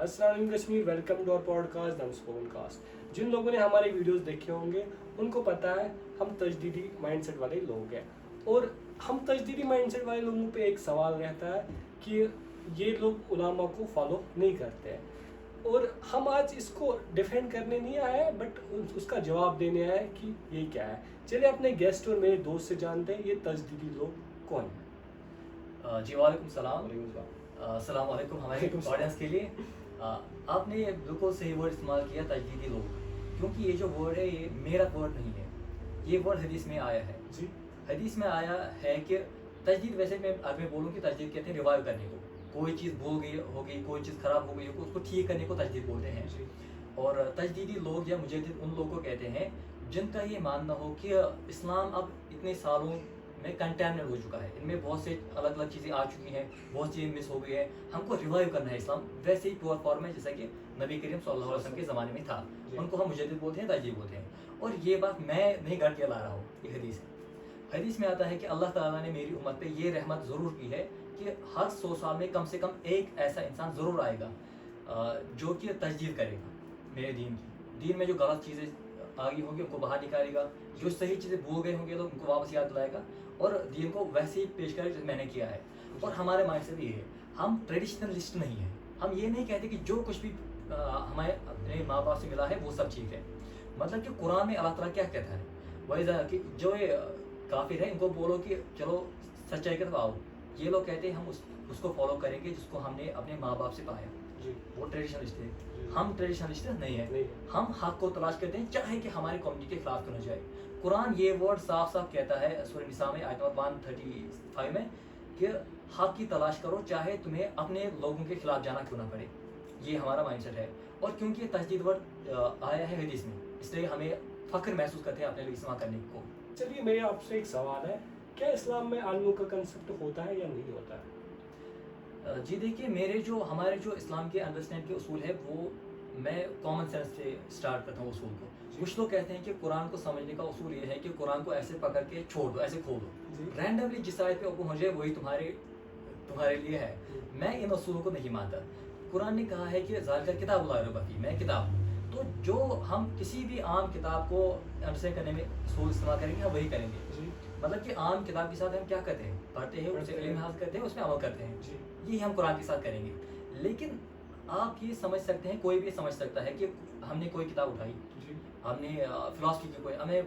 अस्सलाम वालेकुम Kashmir, welcome to our podcast the unspoken cast. जिन लोगों ने हमारे वीडियोस देखे होंगे उनको पता है हम तजदीदी माइंडसेट वाले लोग हैं, और हम तजदीदी माइंडसेट वाले लोगों पे एक सवाल रहता है कि ये लोग उलामा को फॉलो नहीं करते हैं, और हम आज इसको डिफेंड करने नहीं आए हैं बट उसका जवाब देने आए हैं कि ये क्या है। चलिए अपने गेस्ट और मेरे दोस्त से जानते हैं ये तजदीदी लोग कौन है। जी वालेकुम सलाम। वालेकुम अस्सलाम वालेकुम हमारे ऑडियंस के लिए। आपने बिल्कुल सही वर्ड इस्तेमाल किया, तजदीदी लोग, क्योंकि ये जो वर्ड है ये मेरा वर्ड नहीं है, ये वर्ड हदीस में आया है। जी, हदीस में आया है कि तजदीद, वैसे अगर मैं बोलूँ कि तजदीद कहते हैं रिवाइव करने को, कोई चीज़ भूल गई हो गई, कोई चीज़ ख़राब हो गई हो, उसको ठीक करने को तजदीद बोलते हैं। जी, और तजदीदी लोग या मुजद्दिद उन लोगों को कहते हैं जिनका ये मानना हो कि इस्लाम अब इतने सालों में कंटेमिनेट हो चुका है, इनमें बहुत से अलग अलग चीज़ें आ चुकी हैं, बहुत चीज़ें मिस हो गई है, हमको रिवाइव करना है इस्लाम वैसे ही प्योर फॉर्म में जैसा कि नबी करीम सल्लल्लाहु अलैहि वसल्लम के ज़माने में था। उनको हम मुजद्दिद बोलते हैं, तजदीद बोलते हैं। और ये बात मैं नहीं घर के ला रहा हूँ, ये हदीस है। हदीस में आता है कि अल्लाह ताला ने मेरी उम्मत पे ये रहमत ज़रूर की है कि हर 100 साल में कम से कम एक ऐसा इंसान ज़रूर आएगा जो कि तजदीद करेगा मेरे दीन की। दीन में जो गलत चीज़ें आ गई होंगी उनको बाहर निकालेगा, जो सही चीज़ें भूल गए होंगे लोग उनको वापस याद दिलाएगा और दीन को वैसे ही पेश करेगा जैसे मैंने किया है। और हमारे माइंड से भी ये है, हम ट्रेडिशनलिस्ट नहीं है। हम ये नहीं कहते कि जो कुछ भी हमें अपने माँ बाप से मिला है वो सब ठीक है। मतलब कि कुरान में अल्लाह ताला क्या कहता है, वही कि जो ये काफिर है इनको बोलो कि चलो सच्चाई की तरफ आओ। ये लोग कहते हैं हम उसको फॉलो करेंगे जिसको हमने अपने माँ बाप से पाया। जी, वो ट्रेडिशनलिस्ट है, हम ट्रेडिशनलिस्ट नहीं है। नहीं। हम हक को तलाश करते हैं, चाहे कि हमारी कम्युनिटी के खिलाफ क्यों न जाए। कुरान ये वर्ड साफ साफ कहता है सूरह निसा में आयत नंबर 135 में कि हक की तलाश करो, चाहे तुम्हें अपने लोगों के खिलाफ जाना क्यों ना पड़े। ये हमारा माइंडसेट है। और क्योंकि तजदीद वर्ड आया है हदीस में, इसलिए हमें फख्र महसूस करते हैं अपने लिए इस्तेमाल करने को। चलिए मेरे आपसे एक सवाल है, क्या इस्लाम में आलमों का कंसेप्ट होता है या नहीं होता है? जी देखिए, हमारे जो इस्लाम के अंडरस्टैंड के उसूल है वो मैं कॉमन सेंस से स्टार्ट करता हूँ उसूल को। कुछ लोग कहते हैं कि कुरान को समझने का उसूल ये है कि कुरान को ऐसे पकड़ के छोड़ दो, ऐसे खोल दो, रैंडमली जिस आयत पे ओपन हो जाए वही तुम्हारे लिए है। मैं इन उसूलों को नहीं मानता। कुरान ने कहा है कि ज़ालिका किताबुल ला रैब फीह, मैं किताब हूँ। तो जो हम किसी भी आम किताब को अंडरस्टैंड करने में उसूल इस्तेमाल करेंगे हम वही करेंगे। मतलब कि आम किताब के साथ हम क्या करते हैं, पढ़ते हैं, उससे इल्म हासिल करते हैं, उसमें अमल करते हैं। यही हम कुरान के साथ करेंगे। लेकिन आप ये समझ सकते हैं, कोई भी समझ सकता है कि हमने कोई किताब उठाई, हमने फिलॉसफी की कोई, हमें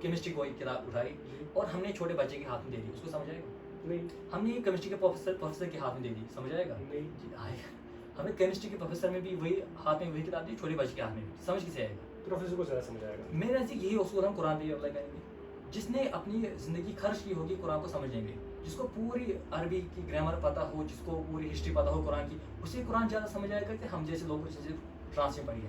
केमिस्ट्री कोई किताब उठाई और हमने छोटे बच्चे के हाथ में दे दी, उसको समझ आएगा? नहीं। हमने केमिस्ट्री के प्रोफेसर के हाथ में दे दी, समझ आएगा? नहीं। आएगा। हमें केमिस्ट्री के प्रोफेसर में भी वही हाथ में वही किताब दी, छोटे बच्चे के हाथ में, समझ किसे आएगा? प्रोफेसर को ज़्यादा समझ आएगा। मेरे नज़दीक यही उसूल हम कुरान पे अप्लाई करेंगे। जिसने अपनी ज़िंदगी खर्च की होगी कुरान को समझने में, जिसको पूरी अरबी की ग्रामर पता हो, जिसको पूरी हिस्ट्री पता हो कुरान की, उसे कुरान ज़्यादा समझ आएगा कि हम जैसे लोगों जैसे ट्रांस में पढ़ी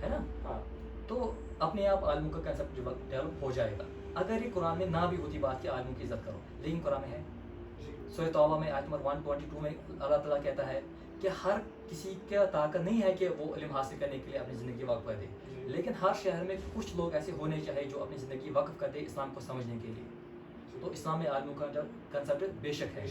है ना? हाँ। तो अपने आप आलमों का कंसेप्ट डेवलप हो जाएगा। अगर ये कुरान में ना भी होती बात कि आलमों की इज्जत करो, लेकिन कुरान में है। सूरह तौबा में आयत नंबर 122 में अल्लाह ताला कहता है कि हर किसी का ताकत नहीं है कि वो इल्म हासिल करने के लिए अपनी ज़िंदगी वक्फ कर दे, लेकिन हर शहर में कुछ लोग ऐसे होने चाहिए जो अपनी ज़िंदगी वक्फ कर दे इस्लाम को समझने के लिए। तो इस्लाम में आलमों का कंसेप्ट बेशक है।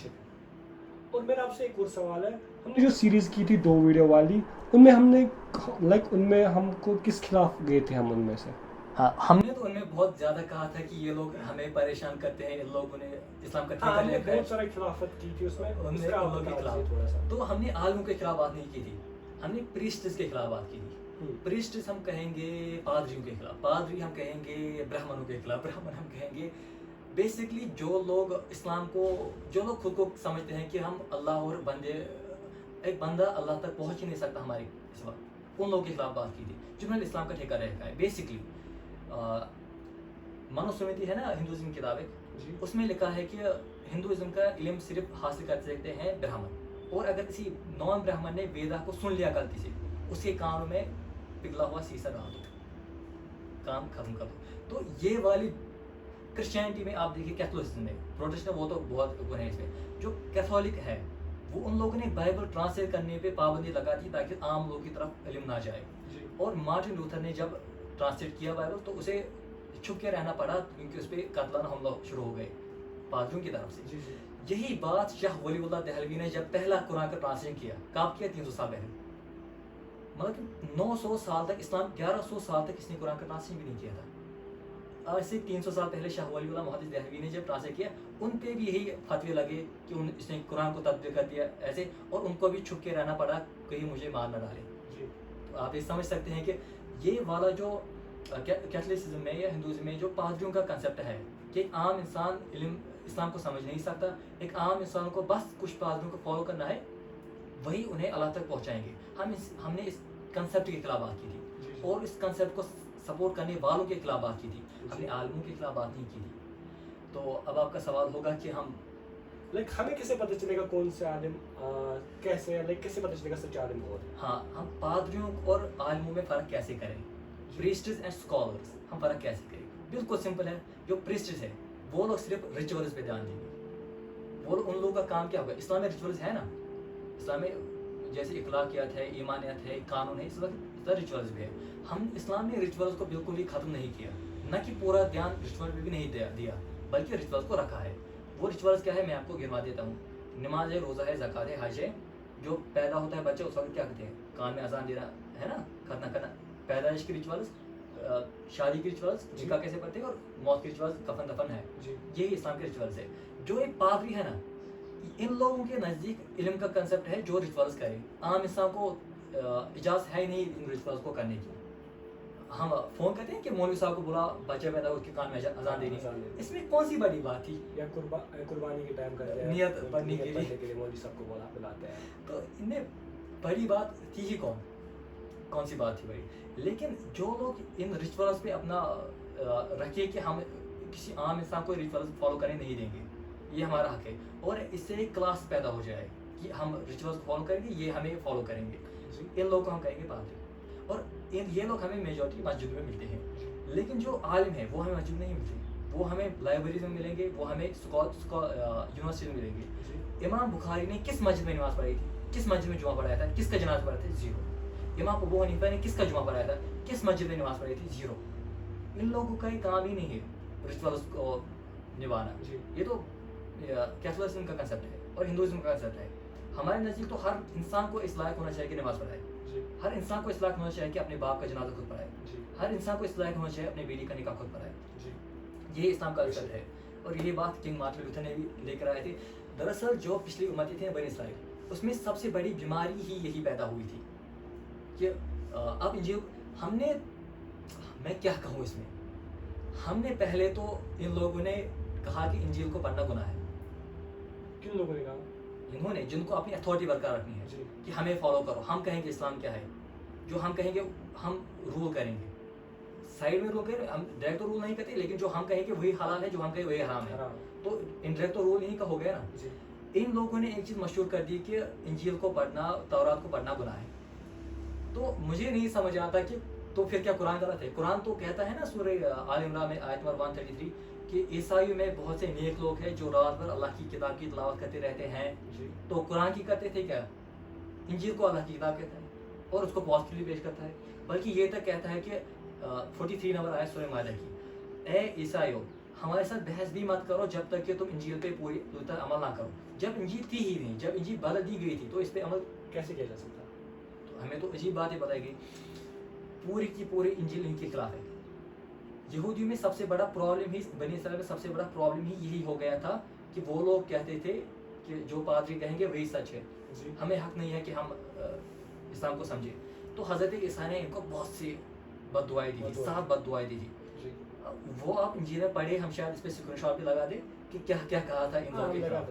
और मेरा आपसे एक और सवाल है, हमने जो सीरीज़ की थी 2 वीडियो वाली, उनमें हमको किस खिलाफ गए थे हम उनमें से? हाँ, हमने तो उनमें बहुत ज़्यादा कहा था कि ये लोग हमें परेशान करते हैं, इन लोगों ने इस्लाम का ठेका ले रखा है। बहुत सारी खिलाफत की थी उसमें, उन उसका आप लोगों के बता खिलाफ। दीजिए थोड़ा सा। तो हमने आलमों के खिलाफ बात नहीं की थी, हमने प्रीस्ट्स के खिलाफ बात की थी। प्रीस्ट्स हम कहेंगे पादरियों के खिलाफ, पादरी हम कहेंगे ब्राह्मणों के खिलाफ, ब्राह्मण हम कहेंगे बेसिकली जो लोग इस्लाम को, जो लोग खुद को समझते हैं कि हम अल्लाह और बंदे, एक बंदा अल्लाह तक पहुंच ही नहीं सकता हमारे सिवा, उन लोगों के खिलाफ बात की थी जिन्होंने इस्लाम का ठेका रखा है। बेसिकली मनुस्मृति है ना, हिंदुइज्म की किताब है, उसमें लिखा है कि हिंदुइज्म का इल्म सिर्फ हासिल कर सकते हैं ब्राह्मण, और अगर किसी नॉन ब्राह्मण ने वेदा को सुन लिया गलती से, उसके कानों में पिघला हुआ शीशा डाल दो, काम खत्म कर दो। तो ये वाली क्रिश्चियनिटी में आप देखिए, कैथोलिसिज्म में, प्रोटेस्टेंट वो तो बहुत गुण है इसमें। जो कैथोलिक है वो उन लोगों ने बाइबल ट्रांसलेट करने पे पाबंदी लगा दी ताकि आम लोगों की तरफ इल्म ना जाए। और मार्टिन लूथर ने जब ट्रांसलेट किया बाइबल तो उसे छुप के रहना पड़ा क्योंकि उस पर कातलाना हमला शुरू हो गए पादरियों की तरफ से। यही बात शाह वलीउल्लाह दहलवी ने जब पहला कुरान का ट्रांसलेशन किया, कब किया? 300 साल पहले। मतलब कि 900 साल तक इस्लाम 1100 साल तक इसने कुरान का ट्रांसलेशन भी नहीं किया था। आज से 300 साल पहले शाह वली उल्लाह मुहद्दिस देहलवी ने जब ट्रांसलेट किया, उन पे भी यही फतवे लगे कि इसने कुरान को तब्दील कर दिया ऐसे, और उनको भी छुप के रहना पड़ा कहीं मुझे मार न डाले। तो आप ये समझ सकते हैं कि ये वाला जो कैथोलिसिज्म में या हिंदुइज्म में जो पादरियों का कंसेप्ट है कि एक आम इंसान इस्लाम को समझ नहीं सकता, एक आम इंसान को बस कुछ पादरियों को फॉलो करना है, वही उन्हें अल्लाह तक पहुंचाएंगे। हमने इस कंसेप्ट के खिलाफ बात की थी, और इस कंसेप्ट को सपोर्ट करने वालों के खिलाफ बात की थी, अपने आलिमों के खिलाफ बात नहीं की थी। तो अब आपका सवाल होगा कि हम हमें कैसे पता चलेगा कौन से आलिम कैसे कैसे पता चलेगा सच्चे आलिम कौन है? हाँ, हम पादरियों और आलिमों में फ़र्क कैसे करें, प्रीस्ट्स एंड स्कॉलर्स, हम फ़र्क कैसे करें? बिल्कुल सिंपल है। जो प्रीस्ट्स है वो लोग सिर्फ रिचुअल्स पे ध्यान देंगे। वो लोग, उन लोगों का काम क्या होगा? इस्लाम में रिचुअल्स है ना, इस्लाम में जैसे इखलाकियात है, ईमानियत है, कानून है, इस वक्त रिचुअल्स भी है। हम इस्लाम ने रिचुअल्स को बिल्कुल ही ख़त्म नहीं किया, न कि पूरा ध्यान रिचुअल पे भी नहीं दिया, बल्कि रिचुअल्स को रखा है। वो रिचुअल्स क्या है मैं आपको गिनवा देता हूँ। नमाज है, रोज़ा है, ज़कात है, हज है। जो पैदा होता है बच्चा उस वक्त क्या करते हैं? कान में अजान देना है ना, खतना करना, पैदाइश की रिचुअल्स, शादी की रिचुअल्स, निकाह कैसे पढ़ते हैं, और मौत की रिचुअल्स, कफन दफन है, यही इस्लाम के रिचुअल्स है। जो एक पादरी है ना, इन लोगों के नज़दीक इल्म का कंसेप्ट है जो रिचुअल्स करे। आम इंसान को इजाज़त है ही नहीं इन रिचुअल्स को करने की। हम फ़ोन करते हैं कि मौलवी साहब को बोला बच्चा पैदा हो उसके कान में अजान देनी, इसमें कौन सी बड़ी बात थी? या कुर्बानी के टाइम करते हैं, नियत पढ़ने के लिए मौलवी साहब को बुलाते हैं। तो इनमें बड़ी बात थी ही कौन सी बात थी बड़ी? लेकिन जो लोग इन रिचुअल्स पे अपना रखे कि हम किसी आम इंसान को रिचुअल्स फॉलो करने नहीं देंगे, ये हमारा हक है, और इससे एक क्लास पैदा हो जाए कि हम रिचुअल्स को फॉलो करेंगे, ये हमें फॉलो करेंगे, इन लोगों को हम कहेंगे पादरी। और ये लोग हमें मेजॉरिटी मस्जिद में मिलते हैं, लेकिन जो आलिम है वो हमें मस्जिद नहीं मिलते, वो हमें लाइब्रेरीज में मिलेंगे, वो हमें यूनिवर्सिटी में मिलेंगे। इमाम बुखारी ने किस मस्जिद में नमाज पढ़ाई थी? किस मस्जिद में जुमा पढ़ाया था? किसका जनाज़ा पढ़ा था? 0। इमाम अबू हनीफा ने किसका जुमा पढ़ाया था? किस मस्जिद में नमाज पढ़ाई थी? 0। इन लोगों का काम ही नहीं है रिचुअल्स को निभाना। ये तो कैथोलिसिज्म का कंसेप्ट है और हिंदुइज्म का कंसेप्ट है। हमारे नज़दीक तो हर इंसान को इस लायक होना चाहिए कि नमाज पढ़ाए, हर इंसान को इस लायक होना चाहिए कि अपने बाप का जनाजा खुद पढ़ाए, हर इंसान को इस लायक होना चाहिए अपनी बेटी का निकाह खुद पढ़ाए। ये इस्लाम का कंसेप्ट है, और ये बात किंग मार्टिन लूथर ने भी लेकर आए थे। दरअसल जो पिछली उम्मतें थी बनी इसराइल, उसमें सबसे बड़ी बीमारी ही यही पैदा हुई थी कि अब इंजील मैं क्या कहूँ इसमें, हमने पहले तो इन लोगों ने कहा कि इंजील को पढ़ना गुनाह है। किन लोगों ने कहा? इन्होंने, जिनको अपनी अथॉरिटी बरकरार रखनी है कि हमें फॉलो करो, हम कहेंगे इस्लाम क्या है, जो हम कहेंगे हम रूल करेंगे, साइड में रूल करें, हम डायरेक्ट तो रूल नहीं करते, लेकिन जो हम कहेंगे वही हलाल है, जो हम कहें वही हराम है, तो इनडायरेक्ट तो रूल इन्हीं का हो गया ना। इन लोगों ने एक चीज़ मशहूर कर दी कि इंजील को पढ़ना, तौरात को पढ़ना गुनाह है। तो मुझे नहीं समझ आता कि तो फिर क्या कुरान गलत है? कुरान तो कहता है ना सूरह आल इमरान में आयत नंबर 133 कि ईसाइयों में बहुत से नेक लोग हैं जो रात भर अल्लाह की किताब की तिलावत करते रहते हैं। तो कुरान की करते थे क्या? इंजील को अल्लाह की किताब कहता है और उसको पॉजिटिवली पेश करता है, बल्कि ये तक कहता है कि 43 नंबर आयत सूरह माइदा की, ए ईसाइयों हमारे साथ बहस भी मत करो जब तक कि तुम इंजील पे पूरी तरह अमल ना करो। जब इंजील थी ही नहीं, जब इंजील बदल दी गई थी तो इस पर अमल कैसे किया जा सकता? तो हमें तो अजीब बात ही बताई गई, पूरी की पूरी इंजील इनके खिलाफ है। यहूदियों में सबसे बड़ा प्रॉब्लम ही, बनी इसराइल में सबसे बड़ा प्रॉब्लम ही यही हो गया था कि वो लोग कहते थे कि जो पादरी कहेंगे वही सच है, हमें हक नहीं है कि हम इस्लाम को समझे। तो हज़रत ईसा ने इनको बहुत सी बद्दुआएं दी थी, 7 बद्दुआएं दी थी। वो आप इंजील में पढ़े, हम शायद इस पर स्क्रीनशॉट भी लगा दें कि क्या क्या कहा था इन लोगों के खिलाफ,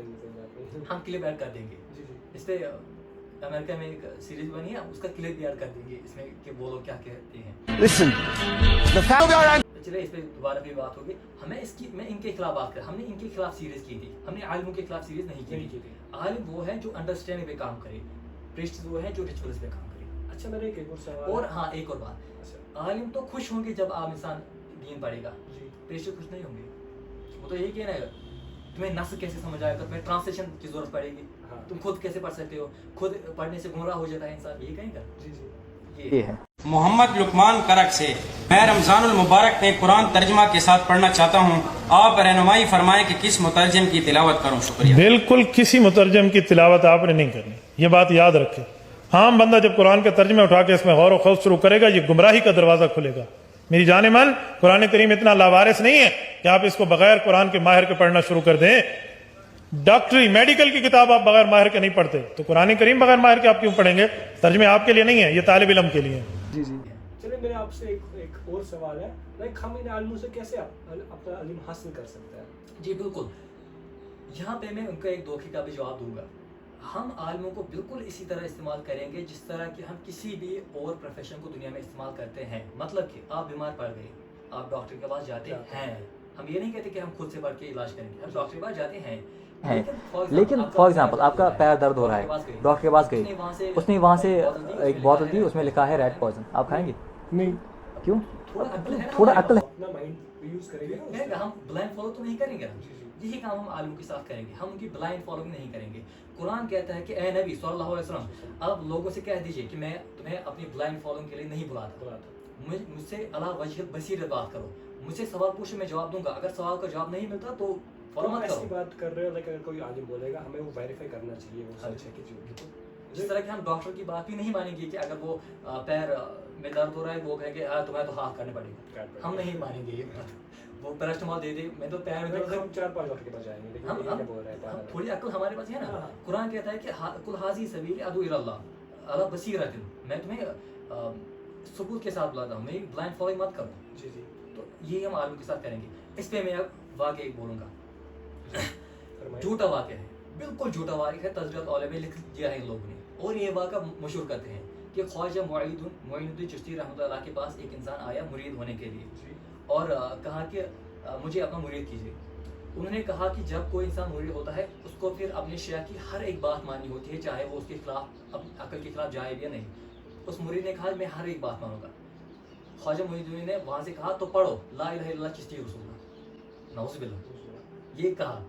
हम क्लिप ऐड कर देंगे इस पे। अमेरिका में एक सीरीज बनी है, उसका क्लिप भी ऐड कर देंगे इसमें कि वो लोग क्या कहते हैं। चलिए इस पे दोबारा भी बात होगी। मैं इनके खिलाफ बात कर, हमने इनके खिलाफ सीरीज की थी, हमने आलिमों के खिलाफ सीरीज नहीं की थी। आलिम वो है जो अंडरस्टैंडिंग पे काम करे, प्रीस्ट वो है जो रिचुअल्स पे काम करे। अच्छा, मैंने एक और सवाल, और हाँ एक और बात, आलिम तो खुश होंगे जब आम इंसान दीन पढ़ेगा, प्रीस्ट खुश नहीं होंगे। वो तो यही कहना है तुम्हें नस्ल कैसे समझ आएगा, तुम्हें ट्रांसलेशन की जरूरत पड़ेगी, तुम खुद कैसे पढ़ सकते हो, खुद पढ़ने से गुमराह हो जाता है इंसान, यही कहेगा। ये है मोहम्मद लुकमान करक से। मैं रमज़ानुल मुबारक में कुरान तर्जमा के साथ पढ़ना चाहता हूँ, आप रहनुमाई फरमाएं कि किस मुतरजम की तिलावत करूँ। शुक्रिया। बिल्कुल किसी मुतरजम की तिलावत आपने नहीं करनी, ये बात याद रखें। عام بندہ جب قرآن کے ترجمے اٹھا کے اس میں غور و خوض شروع کرے گا یہ گمراہی کا دروازہ کھلے گا. میری جان من، قرآن کریم اتنا لاوارث نہیں ہے کہ آپ اس کو بغیر قرآن کے ماہر کے پڑھنا شروع کر دیں. ڈاکٹری میڈیکل کی کتاب آپ بغیر ماہر کے نہیں پڑھتے، تو قرآن کریم بغیر ماہر کے آپ کیوں پڑھیں گے؟ ترجمے آپ کے لیے نہیں ہے، یہ طالب علم کے لیے. جی جی. چلے میرا آپ سے ایک اور سوال ہے، ہم ان عالموں سے کیسے اپنا علم حاصل کر سکتے ہیں؟ جی بالکل، یہاں پہ میں ان کا ایک دھوکے کا بھی جواب دوں گا. ہم عالموں کو بالکل اسی طرح استعمال کریں گے جس طرح کہ ہم کسی بھی اور پروفیشن کو دنیا میں استعمال کرتے ہیں. مطلب کہ آپ بیمار پڑ گئے، آپ ڈاکٹر کے پاس جاتے ہیں. ہم یہ نہیں کہتے کہ ہم خود سے پڑھ کے علاج کریں گے، ہم ڈاکٹر کے پاس جاتے ہیں. لیکن فار ایگزامپل آپ کا پیر درد ہو رہا ہے، ڈاکٹر کے پاس گئے، اس نے وہاں سے ایک بوتل دی، اس میں لکھا ہے ریڈ پوائزن، آپ کھائیں گے؟ نہیں. کیوں؟ تھوڑا عقل ہے. اپنا مائنڈ یوز کریں گے. ہم بلائنڈ فالو تو نہیں کریں گے. یہی کام ہم عالم کے ساتھ کریں گے، ہم ان کی بلائنڈ فالوئنگ نہیں کریں گے. قرآن کہتا ہے کہ اے نبی صلی اللہ علیہ وسلم، آپ لوگوں سے کہہ دیجئے کہ میں تمہیں اپنی بلائنڈ فالوئنگ کے لیے نہیں بلاتا. مجھ سے علی وجہ بصیرت بات کرو، مجھ سے سوال پوچھو میں جواب دوں گا. اگر سوال کا جواب نہیں ملتا تو فالو مت کرو. ایسی بات کر رہے ہو لیکن اگر کوئی عالم بولے گا ہمیں وہ ویریفائی کرنا چاہیے وہ سچ ہے کہ جھوٹ. جس طرح کہ ہم ڈاکٹر کی بات بھی نہیں مانیں گے کہ اگر وہ پیر میں درد ہو رہا ہے وہ کہے کہ تمہیں تو ہاتھ کرنے پڑے گا، ہم نہیں مانیں گے یہ بات. وہ پیراسٹامال دے دے، میں تو پیر میں درد ہے، ہم 4-5 ڈاکٹر کے پاس جائیں گے لیکن یہ کیا بول رہے ہیں. تھوڑی عقل ہمارے پاس ہے نا. قرآن کہتا ہے کہ کل حاضی سبیل ادعو الی اللہ علی بصیرۃ، میں تمہیں ثبوت کے ساتھ بلاتا ہوں، میری بلائنڈ فالوئنگ مت کرو. جی جی. تو یہی ہم عالم کے ساتھ کریں گے. اس پہ میں اب واقعہ ایک بولوں گا. جھوٹا واقعہ ہے، بالکل جھوٹا واقعہ ہے، تذکرۃ الاولیاء میں لکھ دیا ہے ان لوگوں نے. اور یہ واقعہ مشہور کرتے ہیں کہ خواجہ معین الدین چشتی رحمۃ اللہ کے پاس ایک انسان آیا مرید ہونے کے لیے اور کہا کہ مجھے اپنا مرید کیجیے. انہوں نے کہا کہ جب کوئی انسان مرید ہوتا ہے اس کو پھر اپنے شیخ کی ہر ایک بات ماننی ہوتی ہے، چاہے وہ اس کے خلاف عقل کے خلاف جائے یا نہیں. اس مرید نے کہا میں ہر ایک بات مانوں گا. خواجہ معین الدین نے وہاں سے کہا تو پڑھو لا الہ الا اللہ چشتی رسول اللہ، نعوذ باللہ. یہ کہا.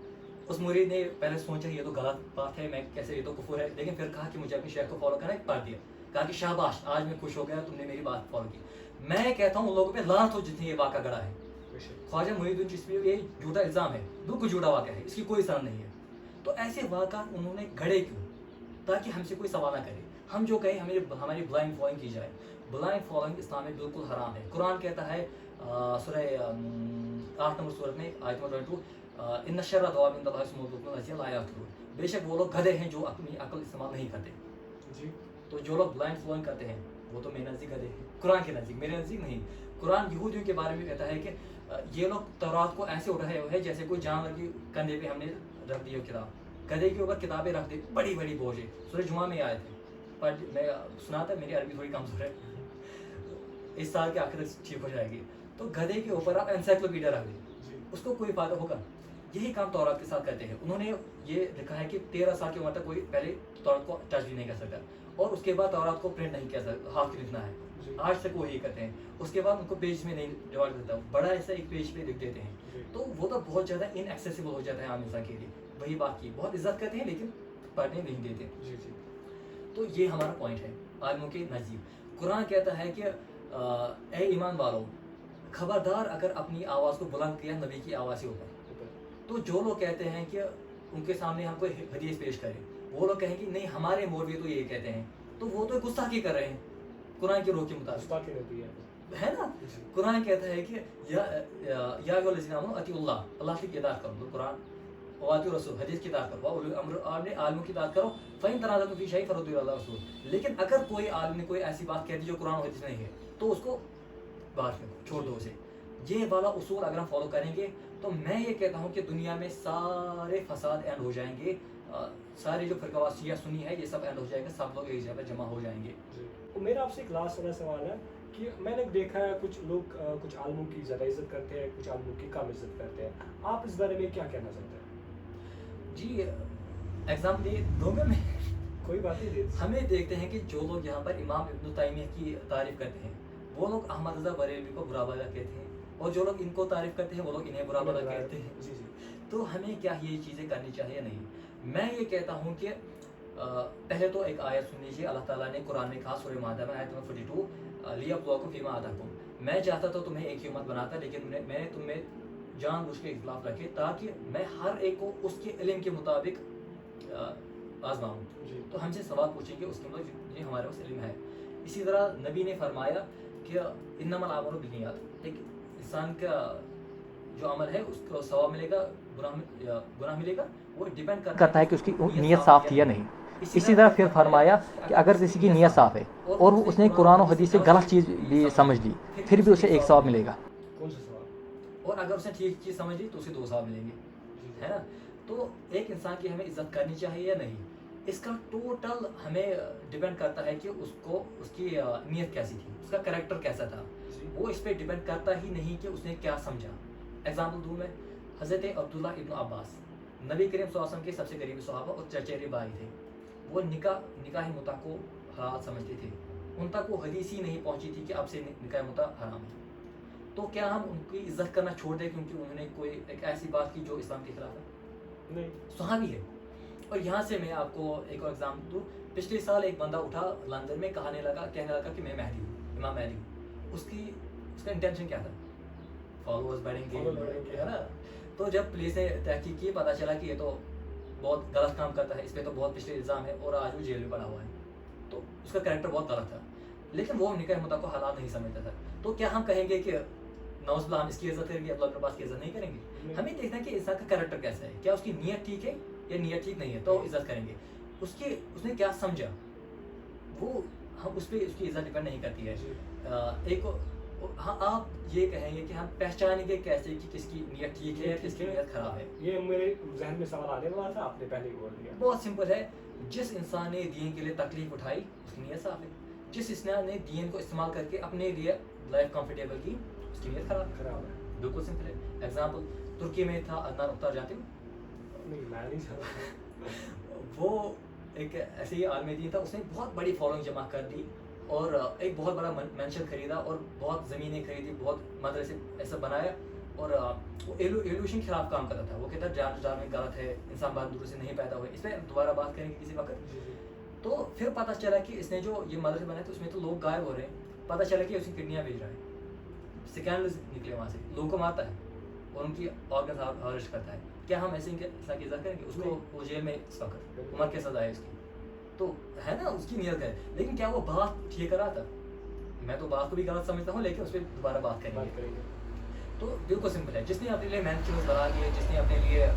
اس مرید نے پہلے سوچا یہ تو غلط بات ہے، میں کیسے، یہ تو کفر ہے، لیکن پھر کہا کہ مجھے اپنے شیخ کو فالو کرنا ہے، پڑھ دیا. کہا کہ شاباش، آج میں خوش ہو گیا، تم نے میری بات فالو کی. میں کہتا ہوں ان لوگوں پہ لعنت ہو جس نے یہ واقعہ گڑھا ہے. خواجہ معین الدین چشتی پہ یہ جھوٹا الزام ہے، بالکل جھوٹا واقعہ ہے، اس کی کوئی سند نہیں ہے. تو ایسے واقعات انہوں نے گھڑے کیوں؟ تاکہ ہم سے کوئی سوال نہ کرے. ہم جو کہیں ہماری بلائنڈ فالوئنگ کی جائے. بلائنڈ فالوئنگ اسلام میں بالکل حرام ہے. قرآن کہتا ہے سورہ 8 نمبر سورت میں آیت نمبر 22 ان شر الدواب عند اللہ الصم البکم لا یعقلون، بے شک وہ لوگ گدھے ہیں جو اپنی عقل استعمال نہیں کرتے. جی. تو جو لوگ بلائنڈ فالوئنگ کرتے ہیں وہ تو میرے نزدیک گدھے ہیں، قرآن کے نزدیک، میرے نزدیک نہیں. قرآن یہودیوں کے بارے میں کہتا ہے کہ یہ لوگ تورات کو ایسے اٹھائے ہوئے ہیں جیسے کوئی جانور کی کندھے پہ ہم نے رکھ دی ہو کتاب، گدھے کے اوپر کتابیں رکھ دی، بڑی بڑی بوجھیں. سورہ جمعہ میں آئے تھے، پر میں سنا تھا، میری عربی تھوڑی کمزور ہے، اس سال کے آخر تک ٹھیک ہو جائے گی. تو گدھے کے اوپر آپ انسائکلوپیڈیا رکھ دیں، اس کو کوئی فائدہ ہوگا؟ یہی کام تورات کے ساتھ کرتے ہیں. انہوں نے یہ لکھا ہے کہ 13 سال کی عمر تک کوئی پہلے تورات کو ٹچ بھی نہیں کر سکتا، اور اس کے بعد تورات کو پرنٹ نہیں کر سکتا، ہاتھ سے لکھنا ہے. آج تک وہ یہی کرتے ہیں. اس کے بعد ان کو پیج میں نہیں ڈیوائڈ کرتا، بڑا ایسا ایک پیج پہ لکھ دیتے ہیں. تو وہ تو بہت زیادہ ان ایکسیسیبل ہو جاتا ہے عام انسان کے لیے. وہی بات کی، بہت عزت کرتے ہیں لیکن پڑھنے نہیں دیتے. تو یہ ہمارا پوائنٹ ہے عالموں کے نزدیک. قرآن کہتا ہے کہ اے ایمان والو، خبردار اگر اپنی آواز کو بلند کیا نبی کی آواز سے اوپر. تو جو لوگ کہتے ہیں کہ ان کے سامنے ہم کوئی حدیث پیش کریں، وہ لوگ کہیں کہ نہیں ہمارے مولوی تو یہ کہتے ہیں، تو وہ تو گستاخی کر رہے ہیں قرآن کے روح کے مطابق، ہے نا. قرآن کہتا ہے کہ یا ایھا الذین آمنوا اطیعوا اللہ، اللہ کی اطاعت کرو، قرآن واطیعوا الرسول، حدیث کی اطاعت کرو، اولو الامر آپ نے عالموں کی اطاعت کرو. فإن تنازعتم فی شیء فردوہ الی اللہ والرسول. لیکن اگر کوئی عالم نے کوئی ایسی بات کہہ دی جو قرآن و حدیث نہیں ہے تو اس کو باہر پھینکو، چھوڑ دو اسے. یہ والا اصول اگر ہم فالو کریں گے تو میں یہ کہتا ہوں کہ دنیا میں سارے فساد اینڈ ہو جائیں گے. سارے جو فرقہ واسطیہ سنی ہے یہ سب اینڈ ہو جائے گا، سب لوگ ایک جگہ جمع ہو جائیں گے. میرا آپ سے ایک لاسٹ والا سوال ہے کہ میں نے دیکھا ہے کچھ لوگ کچھ عالموں کی زیادہ عزت کرتے ہیں، کچھ عالموں کی کم عزت کرتے ہیں. آپ اس بارے میں کیا کہنا چاہتے ہیں؟ جی ایگزامپل یہ دوں گا میں، کوئی بات نہیں. ہمیں دیکھتے ہیں کہ جو لوگ یہاں پر امام ابن تیمیہ کی تعریف کرتے ہیں وہ لوگ احمد رضا بریلوی کو برا بھلا کہتے ہیں، اور جو لوگ ان کو تعریف کرتے ہیں وہ لوگ انہیں برا بھلا کہتے ہیں. تو ہمیں کیا یہ چیزیں کرنی چاہیے؟ نہیں. میں یہ کہتا ہوں کہ پہلے تو ایک آیت سن لیجیے. اللہ تعالیٰ نے قرآن میں کہا سورہ مائدہ میں آیت نمبر 42 لیبلوکم فیما آتاکم. میں چاہتا تو تمہیں ایک ہی امت بناتا، لیکن میں نے تم میں جان بوجھ کے اختلاف رکھے تاکہ میں ہر ایک کو اس کے علم کے مطابق आजमाऊं। जी। तो हमसे सवाल पूछेंगे, उसके मतलब ये हमारे पास इल्म है। इसी तरह नबी ने फरमाया कि इन्नमल आमलु बिन्नियात, एक इंसान का जो अमल है उसको सवाब मिलेगा, गुनाह मिलेगा, वो डिपेंड करता है कि उसकी नीयत साफ थी या नहीं। इसी तरह फिर फरमाया कि अगर किसी की नीयत साफ है और उसने कुरान और हदीस से गलत चीज़ भी समझ ली, फिर भी उसे एक सवाब मिलेगा। कौन सा सवाल? और अगर उसने ठीक चीज़ समझ ली तो उसे 2 सवाब मिलेंगे, है ना। तो एक इंसान की हमें इज्जत करनी चाहिए या नहीं, इसका टोटल हमें डिपेंड करता है कि उसको उसकी नीयत कैसी थी, उसका कैरेक्टर कैसा था। वो इस पर डिपेंड करता ही नहीं कि उसने क्या समझा। एग्जाम्पल दूँ मैं, हज़रत अब्दुल्ला इब्न अब्बास नबी करीम सल्लल्लाहु अलैहि वसल्लम के सबसे करीबी सहाबा और चचेरे भाई थे। वो निकाह मुता को हलाल समझते थे, उन तक वो हदीस ही नहीं पहुंची थी कि अब से निकाह मुता हराम है। तो क्या हम उनकी इज्जत करना छोड़ दें क्योंकि उन्होंने कोई एक ऐसी बात की जो इस्लाम के खिलाफ है? नहीं। सहाबी है। और यहाँ से मैं आपको एक और एग्जाम्पल दूँ, पिछले साल एक बंदा उठा लंदन में, कहने लगा कि मैं महदी हूँ, इमाम महदी हूँ। उसका इंटेंशन क्या था? फॉलोअर्स बढ़ेंगे, है ना। तो जब पुलिस ने तहकीक की, पता चला कि ये तो बहुत गलत काम करता है, इस पर तो बहुत पिछले इल्ज़ाम है और आज वो जेल में पड़ा हुआ है। तो उसका कैरेक्टर बहुत गलत था, लेकिन वो निकाह मुता को हलाल नहीं समझता था। तो क्या हम कहेंगे कि नौज़बिल्लाह हम इसकी इज्जत करेंगे, अब्दुल्ला इब्न अब्बास की इज्जत नहीं करेंगे? हमें देखना है कि इंसान का कैरेक्टर कैसा है, क्या उसकी नीयत ठीक है या नीयत ठीक नहीं है, तो इज्जत करेंगे। उसने क्या समझा, वो हम उस पर उसकी इज्जत डिपेंड नहीं करती है। हाँ, आप ये कहेंगे कि हम पहचानेंगे कैसे कि किसकी नीयत ठीक है, किसकी नीयत खराब है? ये मेरे जहन में सवाल आने वाला था, आपने पहले ही बोल दिया। बहुत सिंपल है, जिस इंसान ने दीन के लिए तकलीफ उठाई उसकी नीयत साफ है। जिस इंसान ने दीन को इस्तेमाल करके अपने लिए लाइफ कंफर्टेबल की उसकी नीयत खराब है। बिल्कुल सिंपल है। एग्जाम्पल, तुर्की में था अदनान अख्तर, जानते हो? नहीं, मैं नहीं जानता। वो एक ऐसे ही आलमी दीन था, उसने बहुत बड़ी फॉलोइंग जमा कर दी और एक बहुत बड़ा मेंशन खरीदा और बहुत ज़मीनें खरीदी, बहुत मदरसे ऐसा बनाया और वो एवोल्यूशन के खिलाफ काम करता था। वो कहता जान में गलत है, इंसान बहादुर से नहीं पैदा हुए। इस पर दोबारा बात करेंगे किसी वक्त। तो फिर पता चला कि इसने जो ये मदरसे बनाए थे उसमें तो लोग गायब हो रहे हैं। पता चला कि उसकी किडनियाँ भेज रहा है, स्कैंडल्स निकले वहाँ से, लोगों को मारता है और उनकी ऑर्गन हार्वेस्ट करता है। क्या हम ऐसे इंसान की इज्जत करेंगे? उसको वो जेल में इस वक्त उम्र के सजा है उसकी, तो है ना, उसकी नीयत है। लेकिन क्या वो बात ठीक कर रहा था? मैं तो बात को भी गलत समझता हूँ, लेकिन उस पर दोबारा बात करेंगे। तो बिल्कुल सिंपल है, जिसने अपने लिए मैंशंस बना लिए, जिसने अपने लिए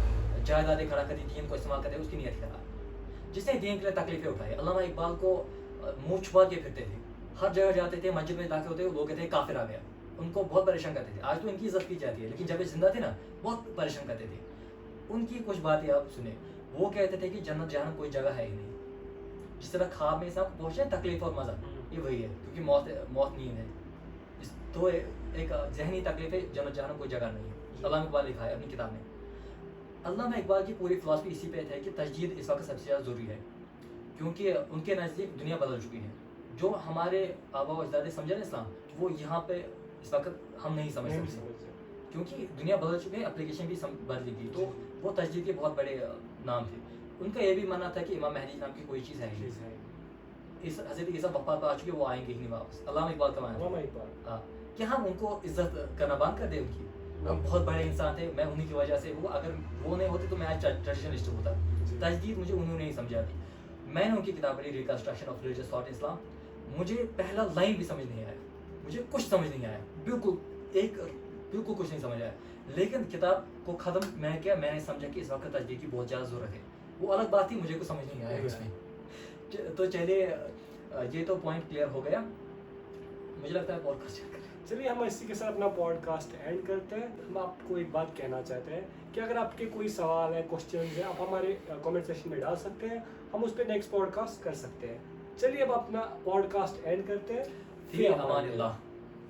जायदादें खड़ा कर दी, दीन को इस्तेमाल करते, उसकी नीयत खराब। जिसने दीन के लिए तकलीफें उठाई, अल्लामा इकबाल को मुँह छुपा के फिरते थे, हर जगह जाते थे, मस्जिद में दाखिल होते लोग कहते काफिर आ गया, उनको बहुत परेशान करते थे। आज तो इनकी इज्जत की जाती है, लेकिन जब ये जिंदा थे ना बहुत परेशान करते थे। उनकी कुछ बातें आप सुने, वो कहते थे कि जन्नत जहन्नम कोई जगह है ही नहीं। जिस तरह ख्वाब में सब पहुंचे तकलीफ और मज़ा, ये वही है, क्योंकि मौत नींद है। तो एक जहनी तकलीफ है, जन्नत जहन्नम कोई जगह नहीं है। अल्लामा इकबाल लिखा है अपनी किताब में। अल्लामा इकबाल की पूरी फिलॉसफी इसी पे है कि तजदीद इस वक्त सबसे ज़्यादा ज़रूरी है, क्योंकि उनके नज़दीक दुनिया बदल चुकी है। जो हमारे आबा व अजदाद समझे ना इस्लाम, वो यहाँ पे इस वक्त हम नहीं समझ सकते, क्योंकि दुनिया बदल चुकी है, एप्लीकेशन भी बदली गई। तो वो तजदीद के बहुत बड़े नाम थे। उनका ये भी मानना था कि इमाम महदी नाम की कोई चीज़ है ही, इस हज़रत ईसा वफ़ात पर आ चुके, वो आएंगे ही नहीं वापस। अल्लामा इकबाल का मानना। हाँ, क्या हम उनको इज्जत करना बंद कर दें उनकी? अब बहुत बड़े इंसान थे, मैं उन्हीं की वजह से वो, अगर वो नहीं होते तो मैं आज ट्रेडिशनलिस्ट होता। तजदीद मुझे उन्होंने नहीं समझा थी। मैंने उनकी किताब पढ़ी, रिकंस्ट्रक्शन ऑफ रिलीजियस थॉट इस्लाम। मुझे पहला लाइन भी समझ नहीं आया, मुझे कुछ समझ नहीं आया, बिल्कुल कुछ नहीं समझ आया। लेकिन किताब को ख़त्म मैं किया, मैंने समझा कि इस वक्त तजदीद की बहुत ज़्यादा ज़रूरत है। वो अलग बात थी, मुझे कुछ समझ नहीं आया उसमें। तो चलिए, ये तो पॉइंट क्लियर हो गया। मुझे लगता है पॉडकास्ट चलिए हम इसी के साथ अपना पॉडकास्ट एंड करते हैं। हम आपको एक बात कहना चाहते हैं कि अगर आपके कोई सवाल है, क्वेश्चन है, आप हमारे कमेंट सेक्शन में डाल सकते हैं, हम उस पर नेक्स्ट पॉडकास्ट कर सकते हैं। चलिए अब अपना पॉडकास्ट एंड करते हैं। फी अमानिल्लाह।